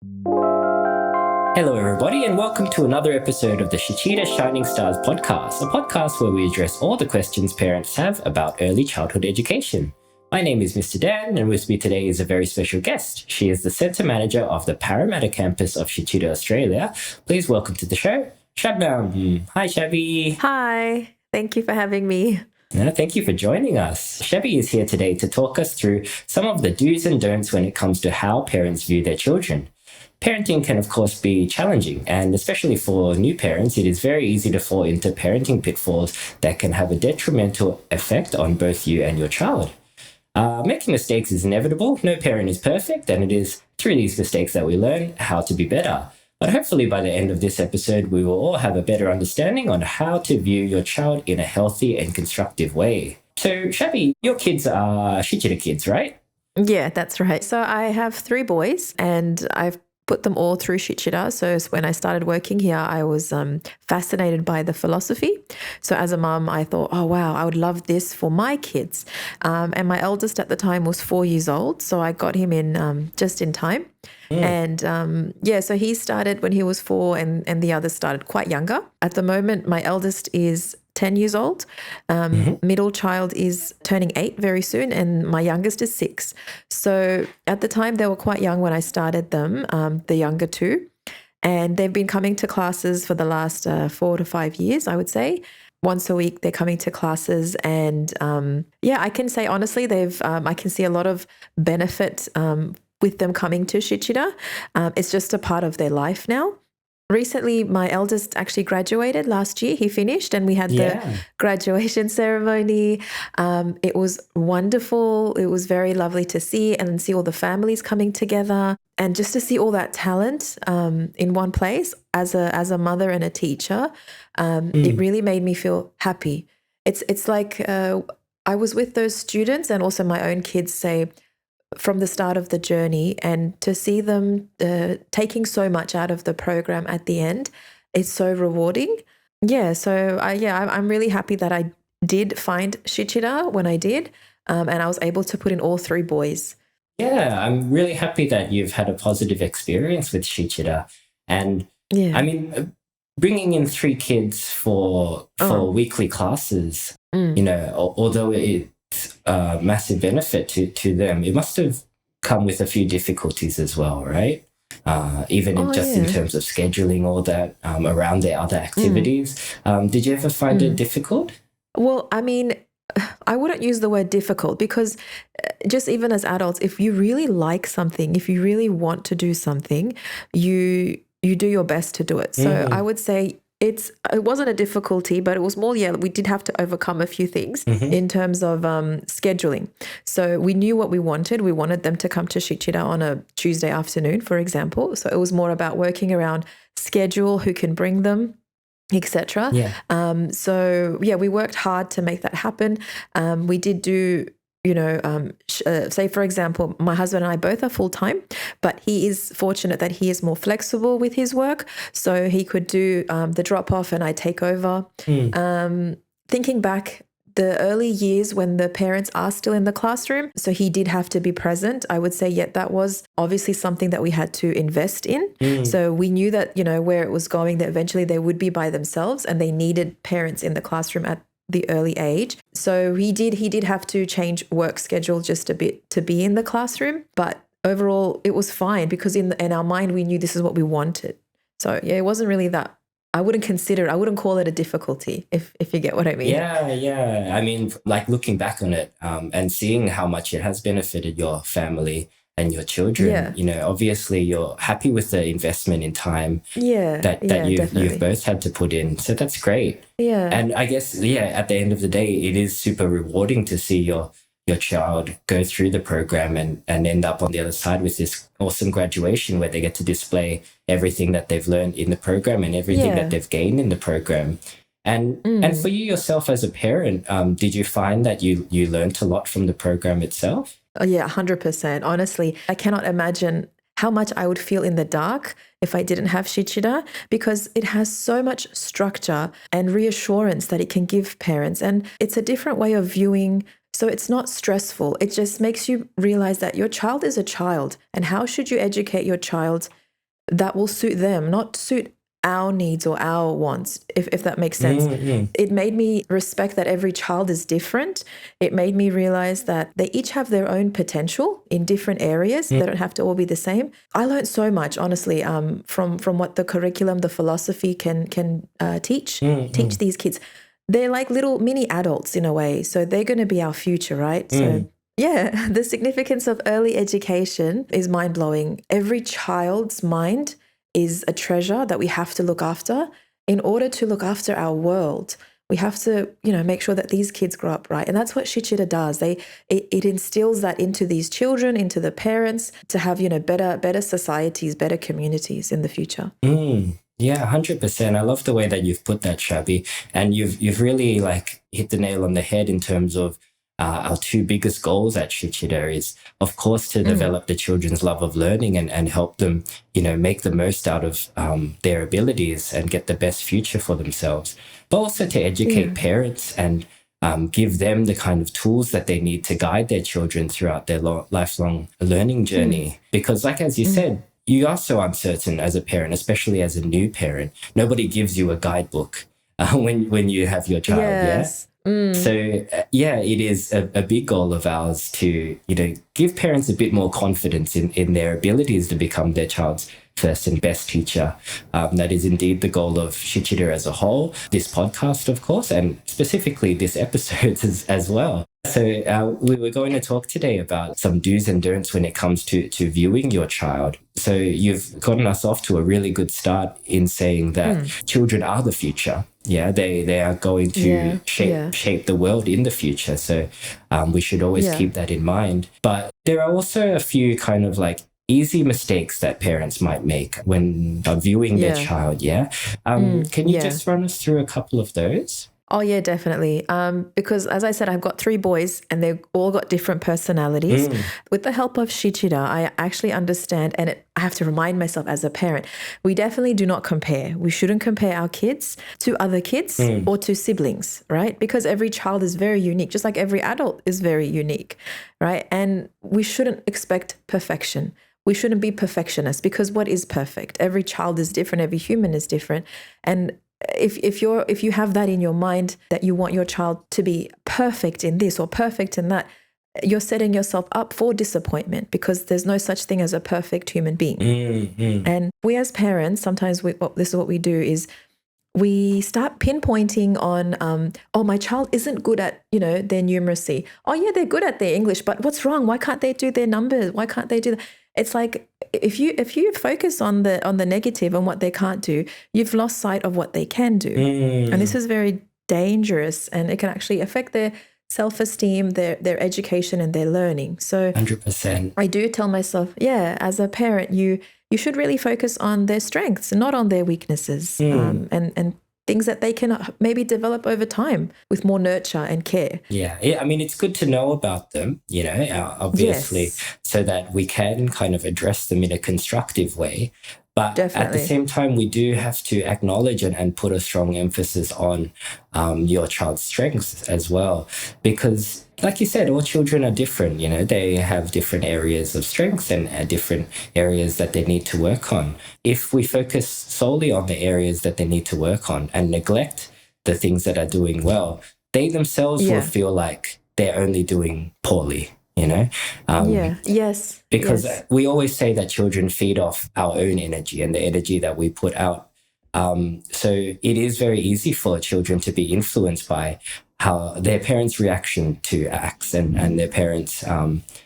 Hello, everybody, and welcome to another episode of the SHICHIDA Shining Stars podcast, a podcast where we address all the questions parents have about early childhood education. My name is Mr. Dan, and with me today is a very special guest. She is the Centre Manager of the Parramatta campus of SHICHIDA Australia. Please welcome to the show, Shabnam. Hi, Shabby. Hi, thank you for having me. Thank you for joining us. Shabby is here today to talk us through some of the do's and don'ts when it comes to how parents view their children. Parenting can, of course, be challenging, and especially for new parents, it is very easy to fall into parenting pitfalls that can have a detrimental effect on both you and your child. Making mistakes is inevitable. No parent is perfect, and it is through these mistakes that we learn how to be better. But hopefully by the end of this episode, we will all have a better understanding on how to view your child in a healthy and constructive way. So, Shabby, your kids are SHICHIDA kids, right? Yeah, that's right. So I have 3 boys and I've put them all through SHICHIDA. So when I started working here, I was fascinated by the philosophy. So as a mum, I thought, oh, wow, I would love this for my kids. And my eldest at the time was 4 years old. So I got him in just in time. And so he started when he was 4 and the others started quite younger. At the moment, my eldest is 10 years old. Middle child is turning 8 very soon, and my youngest is 6. So at the time, they were quite young when I started them, the younger two. And they've been coming to classes for the last 4 to 5 years, I would say. Once a week, they're coming to classes. And I can say honestly, I can see a lot of benefit with them coming to SHICHIDA. It's just a part of their life now. Recently, my eldest actually graduated last year. He finished and we had the graduation ceremony. It was wonderful. It was very lovely to see and see all the families coming together and just to see all that talent in one place as a mother and a teacher. It really made me feel happy. It's like I was with those students and also my own kids, say, from the start of the journey, and to see them taking so much out of the program at the end, it's so rewarding. Yeah, so I'm really happy that I did find SHICHIDA when I did, and I was able to put in all 3 boys. Yeah, I'm really happy that you've had a positive experience with SHICHIDA. And I mean, bringing in 3 kids for weekly classes, although it's a massive benefit to them, it must have come with a few difficulties as well, right? In terms of scheduling all that around their other activities. Did you ever find it difficult? Well, I mean, I wouldn't use the word difficult because just even as adults, if you really like something, if you really want to do something, you do your best to do it. So I would say it wasn't a difficulty, but it was more, we did have to overcome a few things in terms of scheduling. So we knew what we wanted. We wanted them to come to SHICHIDA on a Tuesday afternoon, for example. So it was more about working around schedule, who can bring them, etc. We worked hard to make that happen. We did do, say, for example, my husband and I both are full-time, but he is fortunate that he is more flexible with his work. So he could do the drop-off and I take over. Thinking back, the early years when the parents are still in the classroom, so he did have to be present. I would say, that was obviously something that we had to invest in. So we knew that, where it was going, that eventually they would be by themselves and they needed parents in the classroom at the early age. So he did have to change work schedule just a bit to be in the classroom. But overall, it was fine because in our mind, we knew this is what we wanted. So it wasn't really that. I wouldn't call it a difficulty, if you get what I mean. Yeah. I mean, like looking back on it and seeing how much it has benefited your family and your children, obviously you're happy with the investment in time that you've both had to put in. So that's great. Yeah. And I guess, at the end of the day, it is super rewarding to see your child go through the program and end up on the other side with this awesome graduation where they get to display everything that they've learned in the program and everything that they've gained in the program. And for you yourself as a parent, did you find that you learned a lot from the program itself? Oh, yeah, 100%. Honestly, I cannot imagine how much I would feel in the dark if I didn't have SHICHIDA, because it has so much structure and reassurance that it can give parents. And it's a different way of viewing. So it's not stressful. It just makes you realize that your child is a child, and how should you educate your child that will suit them, not suit our needs or our wants, if that makes sense. It made me respect that every child is different. It made me realize that they each have their own potential in different areas. They don't have to all be the same. I learned so much, honestly, from what the curriculum, the philosophy can teach these kids. They're like little mini adults in a way. So they're going to be our future, right? So yeah, the significance of early education is mind-blowing. Every child's mind is a treasure that we have to look after. In order to look after our world, we have to, make sure that these kids grow up right. And that's what Shichida does. It instills that into these children, into the parents, to have, better societies, better communities in the future. Yeah, 100%. I love the way that you've put that, Shabby. And you've really hit the nail on the head in terms of our two biggest goals at Shichida is, of course, to develop the children's love of learning and help them, make the most out of their abilities and get the best future for themselves, but also to educate parents and give them the kind of tools that they need to guide their children throughout their lifelong learning journey. Because as you said, you are so uncertain as a parent, especially as a new parent. Nobody gives you a guidebook when you have your child. Yes. So, it is a big goal of ours to, give parents a bit more confidence in their abilities to become their child's first and best teacher. That is indeed the goal of Shichida as a whole, this podcast, of course, and specifically this episode as well. So we were going to talk today about some do's and don'ts when it comes to viewing your child. So you've gotten us off to a really good start in saying that children are the future. Yeah, they are going to shape the world in the future. So we should always keep that in mind. But there are also a few kind of easy mistakes that parents might make when viewing their child. Can you just run us through a couple of those? Oh, yeah, definitely. Because as I said, I've got 3 boys and they've all got different personalities. With the help of Shichida, I actually understand, and I have to remind myself as a parent, we definitely do not compare. We shouldn't compare our kids to other kids or to siblings, right? Because every child is very unique, just like every adult is very unique, right? And we shouldn't expect perfection. We shouldn't be perfectionists, because what is perfect? Every child is different. Every human is different. And if you have that in your mind that you want your child to be perfect in this or perfect in that, you're setting yourself up for disappointment, because there's no such thing as a perfect human being. And we as parents, sometimes this is what we do is we start pinpointing on, my child isn't good at, their numeracy. Oh yeah, they're good at their English, but what's wrong? Why can't they do their numbers? Why can't they do that? It's like if you focus on the negative and what they can't do, you've lost sight of what they can do. And this is very dangerous, and it can actually affect their self-esteem, their education and their learning. So 100%. I do tell myself, as a parent, you should really focus on their strengths and not on their weaknesses, and things that they can maybe develop over time with more nurture and care. Yeah. I mean, it's good to know about them, obviously, so that we can kind of address them in a constructive way. But at the same time, we do have to acknowledge and put a strong emphasis on your child's strengths as well. Because like you said, all children are different. They have different areas of strengths and different areas that they need to work on. If we focus solely on the areas that they need to work on and neglect the things that are doing well, they themselves will feel like they're only doing poorly. Because we always say that children feed off our own energy and the energy that we put out. So it is very easy for children to be influenced by how their parents' reaction to acts and their parents'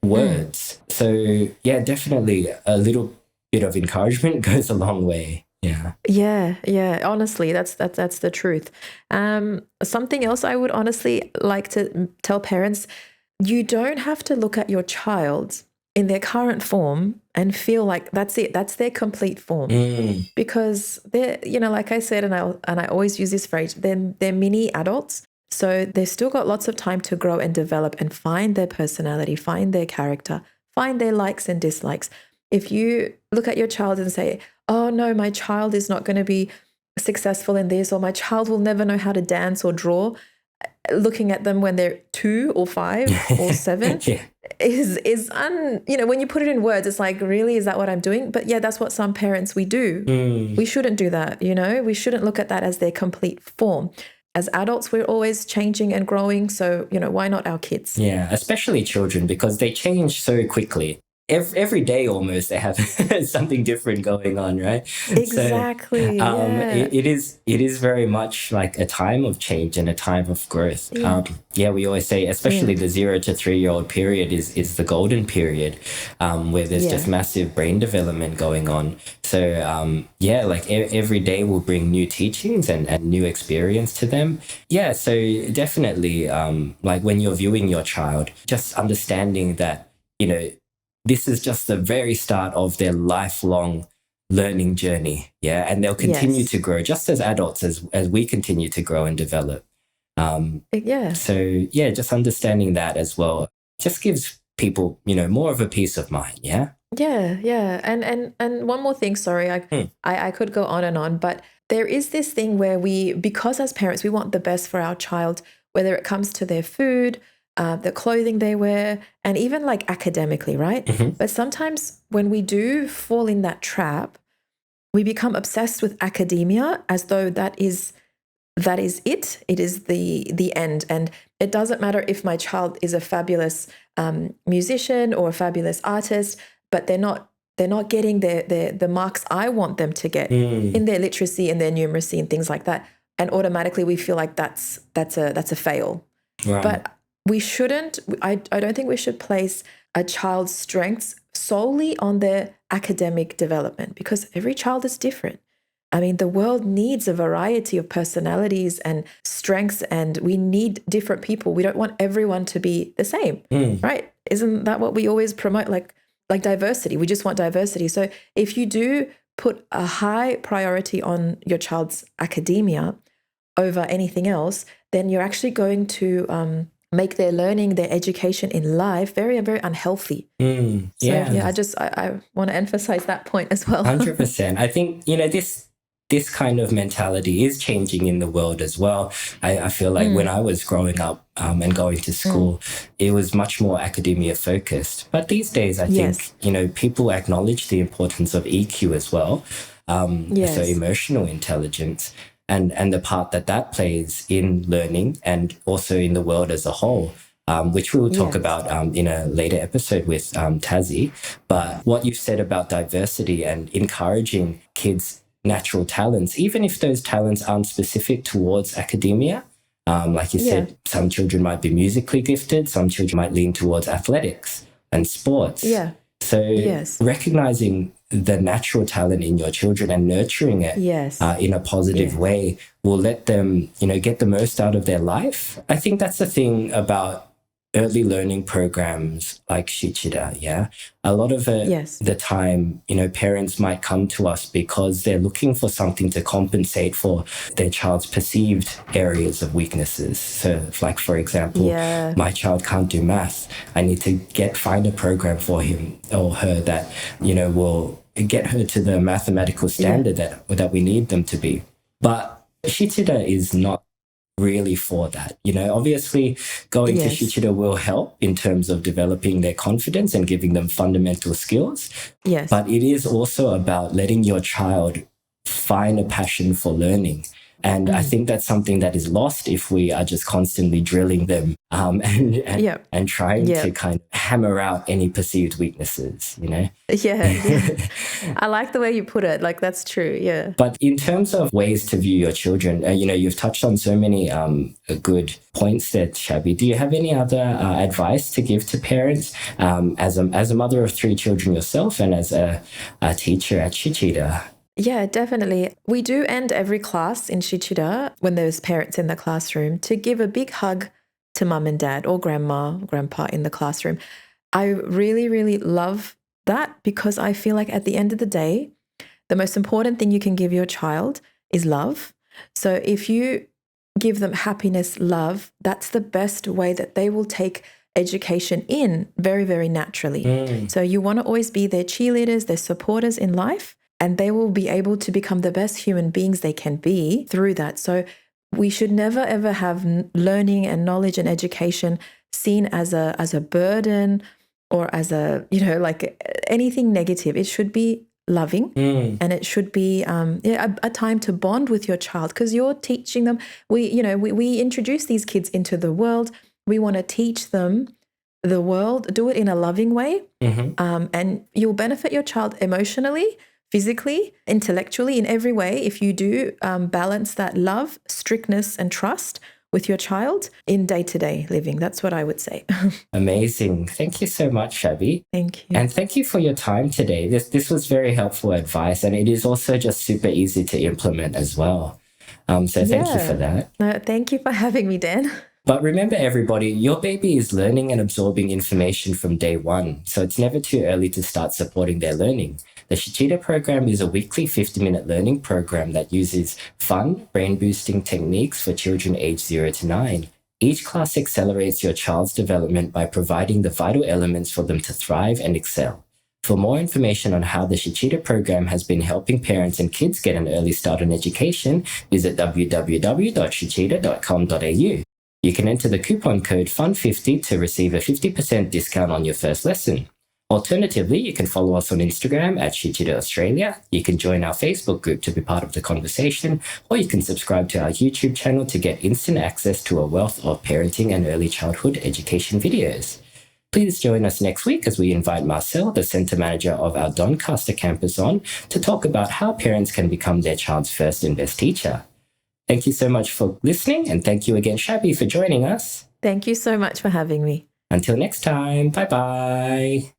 words. So definitely a little bit of encouragement goes a long way. Yeah. Honestly, that's the truth. Something else I would honestly like to tell parents: you don't have to look at your child in their current form and feel like that's it, that's their complete form. Because they're, like I said, and I always use this phrase, they're mini adults. So they've still got lots of time to grow and develop and find their personality, find their character, find their likes and dislikes. If you look at your child and say, oh no, my child is not going to be successful in this, or my child will never know how to dance or draw, looking at them when they're 2 or 5 or 7 Yeah. when you put it in words, it's like, really, is that what I'm doing? But yeah, that's what some parents we do. We shouldn't do that, we shouldn't look at that as their complete form. As adults, we're always changing and growing. So, why not our kids? Yeah, especially children, because they change so quickly. Every day almost they have something different going on, right? Exactly. It is very much like a time of change and a time of growth. We always say, especially the 0 to 3-year-old period is the golden period, where there's just massive brain development going on. So every day will bring new teachings and new experience to them. Yeah, so definitely like when you're viewing your child, just understanding that, this is just the very start of their lifelong learning journey. Yeah. And they'll continue to grow just as adults as we continue to grow and develop. So just understanding that as well just gives people, more of a peace of mind. Yeah. Yeah. And one more thing, sorry, I could go on and on, but there is this thing where because as parents, we want the best for our child, whether it comes to their food, the clothing they wear, and even like academically, right? But sometimes when we do fall in that trap, we become obsessed with academia as though that is it. It is the end. And it doesn't matter if my child is a fabulous musician or a fabulous artist, but they're not getting the marks I want them to get in their literacy and their numeracy and things like that. And automatically we feel like that's a fail. Right. But we shouldn't, I don't think we should place a child's strengths solely on their academic development, because every child is different. I mean, the world needs a variety of personalities and strengths, and we need different people. We don't want everyone to be the same, right? Isn't that what we always promote, like diversity? We just want diversity. So if you do put a high priority on your child's academia over anything else, then you're actually going to make their learning, their education in life very, very unhealthy. I want to emphasize that point as well. 100%. I think, this kind of mentality is changing in the world as well. I feel like when I was growing up and going to school, it was much more academia focused. But these days, I think, people acknowledge the importance of EQ as well. So emotional intelligence. And the part that plays in learning and also in the world as a whole, which we will talk about in a later episode with Tazzy. But what you said about diversity and encouraging kids' natural talents, even if those talents aren't specific towards academia, like you said, some children might be musically gifted, some children might lean towards athletics and sports. Yeah. So recognizing the natural talent in your children and nurturing it in a positive way will let them, get the most out of their life. I think that's the thing about early learning programs like SHICHIDA, a lot of the time, parents might come to us because they're looking for something to compensate for their child's perceived areas of weaknesses. So like, for example, my child can't do math. I need to find a program for him or her that, will get her to the mathematical standard that we need them to be. But SHICHIDA is not really for that. Obviously going to SHICHIDA will help in terms of developing their confidence and giving them fundamental skills. Yes. But it is also about letting your child find a passion for learning. And I think that's something that is lost if we are just constantly drilling them and trying to kind of hammer out any perceived weaknesses, I like the way you put it. Like, that's true. But in terms of ways to view your children, you've touched on so many good points there, Shabby. Do you have any other advice to give to parents as a mother of 3 children yourself and as a teacher at SHICHIDA? Yeah, definitely. We do end every class in SHICHIDA when there's parents in the classroom to give a big hug to mum and dad or grandma, grandpa in the classroom. I really, really love that because I feel like at the end of the day, the most important thing you can give your child is love. So if you give them happiness, love, that's the best way that they will take education in very, very naturally. So you want to always be their cheerleaders, their supporters in life. And they will be able to become the best human beings they can be through that. So we should never ever have learning and knowledge and education seen as a burden or as like anything negative. It should be loving, and it should be a time to bond with your child, because you're teaching them. We introduce these kids into the world. We want to teach them the world, do it in a loving way, and you'll benefit your child emotionally, physically, intellectually, in every way if you do balance that love, strictness, and trust with your child in day-to-day living. That's what I would say. Amazing. Thank you so much, Shabby. Thank you. And thank you for your time today. This was very helpful advice, and it is also just super easy to implement as well. So thank you for that. No, thank you for having me, Dan. But remember, everybody, your baby is learning and absorbing information from day one, so it's never too early to start supporting their learning. The SHICHIDA program is a weekly 50-minute learning program that uses fun, brain-boosting techniques for children aged 0 to 9. Each class accelerates your child's development by providing the vital elements for them to thrive and excel. For more information on how the SHICHIDA program has been helping parents and kids get an early start on education, visit www.shichida.com.au. You can enter the coupon code FUN50 to receive a 50% discount on your first lesson. Alternatively, you can follow us on Instagram at SHICHIDA Australia. You can join our Facebook group to be part of the conversation, or you can subscribe to our YouTube channel to get instant access to a wealth of parenting and early childhood education videos. Please join us next week as we invite Marcel, the Centre Manager of our Doncaster campus, on to talk about how parents can become their child's first and best teacher. Thank you so much for listening, and thank you again, Shabby, for joining us. Thank you so much for having me. Until next time, bye-bye.